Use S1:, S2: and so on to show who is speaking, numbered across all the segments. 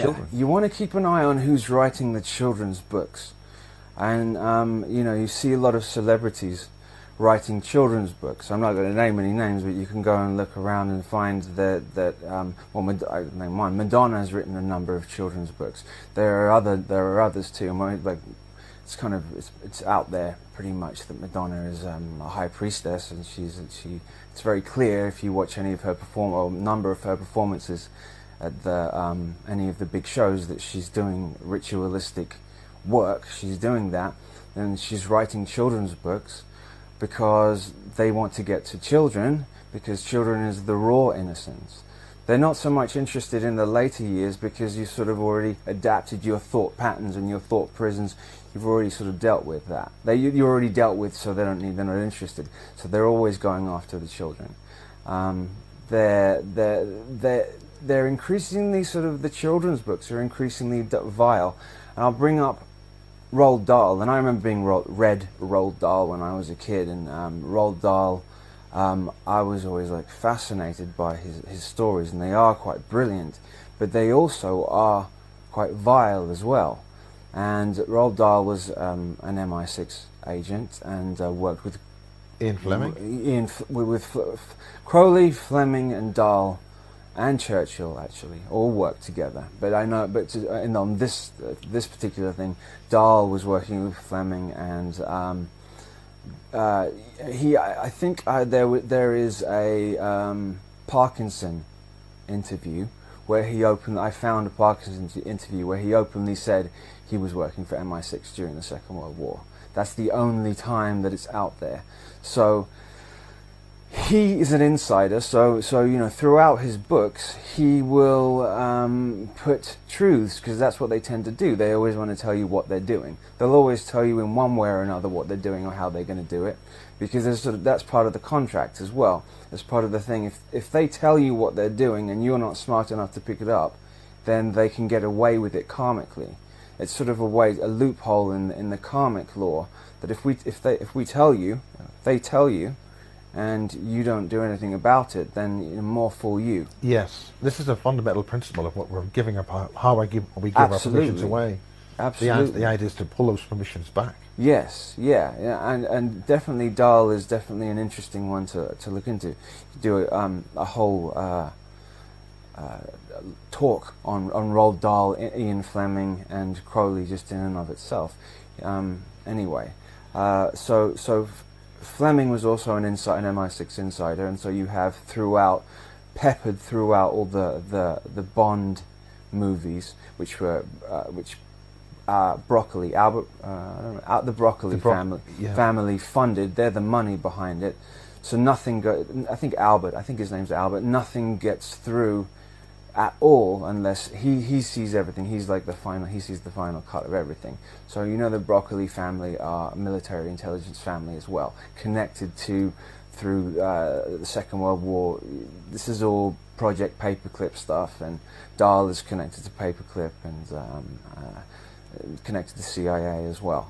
S1: children.
S2: You want to keep an eye on who's writing the children's books. And, you know, you see a lot of celebrities writing children's books. I'm not going to name any names, but you can go and look around and find that, well, I name one. Madonna has written a number of children's books. There are others too. Like, it's out there pretty much that Madonna is a high priestess, and it's very clear if you watch any of her number of her performances at any of the big shows that she's doing ritualistic work. She's doing that, and she's writing children's books because they want to get to children, because children is the raw innocence. They're not so much interested in the later years because you've sort of already adapted your thought patterns and your thought prisons. You've already sort of dealt with that. You're already dealt with, so they're not interested. So they're always going after the children. They're increasingly sort of, the children's books are increasingly vile. And I'll bring up Roald Dahl, and I remember being read Roald Dahl when I was a kid, and Roald Dahl, I was always like fascinated by his stories, and they are quite brilliant, but they also are quite vile as well. And Roald Dahl was an MI6 agent and worked with
S1: Ian Fleming,
S2: with Crowley, Fleming, and Dahl, and Churchill actually all worked together. But I know, on this particular thing, Dahl was working with Fleming, and I think there is a Parkinson interview where I found a Parkinson interview where he openly said he was working for MI6 during the Second World War. That's the only time that it's out there. So he is an insider, so you know, throughout his books he will put truths, because that's what they tend to do. They always want to tell you what they're doing. They'll always tell you in one way or another what they're doing or how they're going to do it, because that's part of the contract as well. It's part of the thing. If they tell you what they're doing and you're not smart enough to pick it up, then they can get away with it karmically. It's sort of a loophole in the karmic law, that if we tell you, they tell you, and you don't do anything about it, then more fool you.
S1: Yes, this is a fundamental principle of what we're giving up, how we give our permissions away.
S2: Absolutely.
S1: The idea is to pull those permissions back.
S2: Yes, yeah, and definitely Dahl is definitely an interesting one to look into. Do a whole talk on Roald Dahl, Ian Fleming, and Crowley just in and of itself. Anyway, so Fleming was also an MI6 insider, and so you have peppered throughout all the Bond movies, which were Broccoli, Albert, the Broccoli family funded. They're the money behind it. So nothing I think his name's Albert. Nothing gets through at all unless he sees everything. He sees the final cut of everything. So you know, the Broccoli family are a military intelligence family as well, connected through the Second World War. This is all Project Paperclip stuff, and Dahl is connected to Paperclip and connected to CIA as well.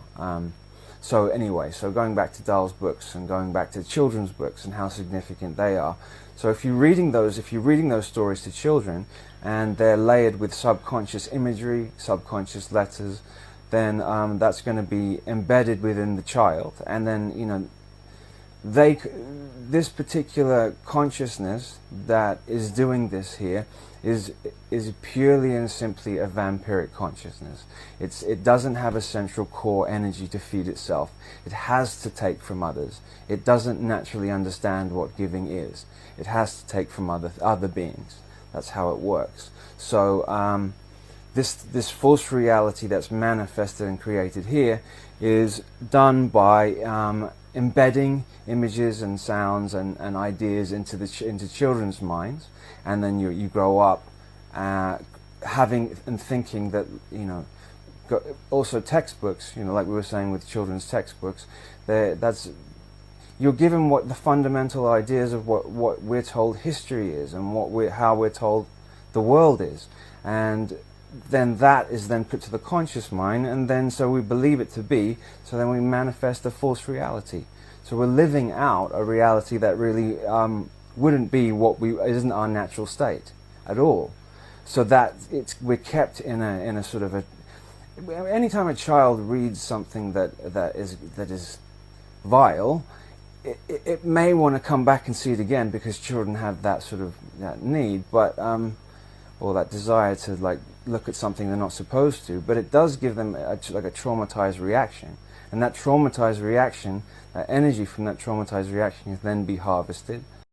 S2: So anyway, going back to Dahl's books and going back to children's books and how significant they are. So if you're reading those stories to children, and they're layered with subconscious imagery, subconscious letters, then that's going to be embedded within the child, and then, you know, this particular consciousness that is doing this here is purely and simply a vampiric consciousness. It doesn't have a central core energy to feed itself. It has to take from others. It doesn't naturally understand what giving is. It has to take from other beings. That's how it works. So this false reality that's manifested and created here is done by embedding images and sounds and ideas into children's minds, and then you grow up having and thinking that, you know, also textbooks, you know, like we were saying with children's textbooks, you're given what the fundamental ideas of what we're told history is, and how we're told the world is, and then that is then put to the conscious mind, and then so we believe it to be, so then we manifest a false reality. So we're living out a reality that really wouldn't be isn't our natural state at all. so that we're kept in a sort of a. Anytime a child reads something that is vile, it may want to come back and see it again, because children have that sort of that need, but or that desire to like look at something they're not supposed to. But it does give them like a traumatized reaction, and that traumatized reaction, that energy from that traumatized reaction, can then be harvested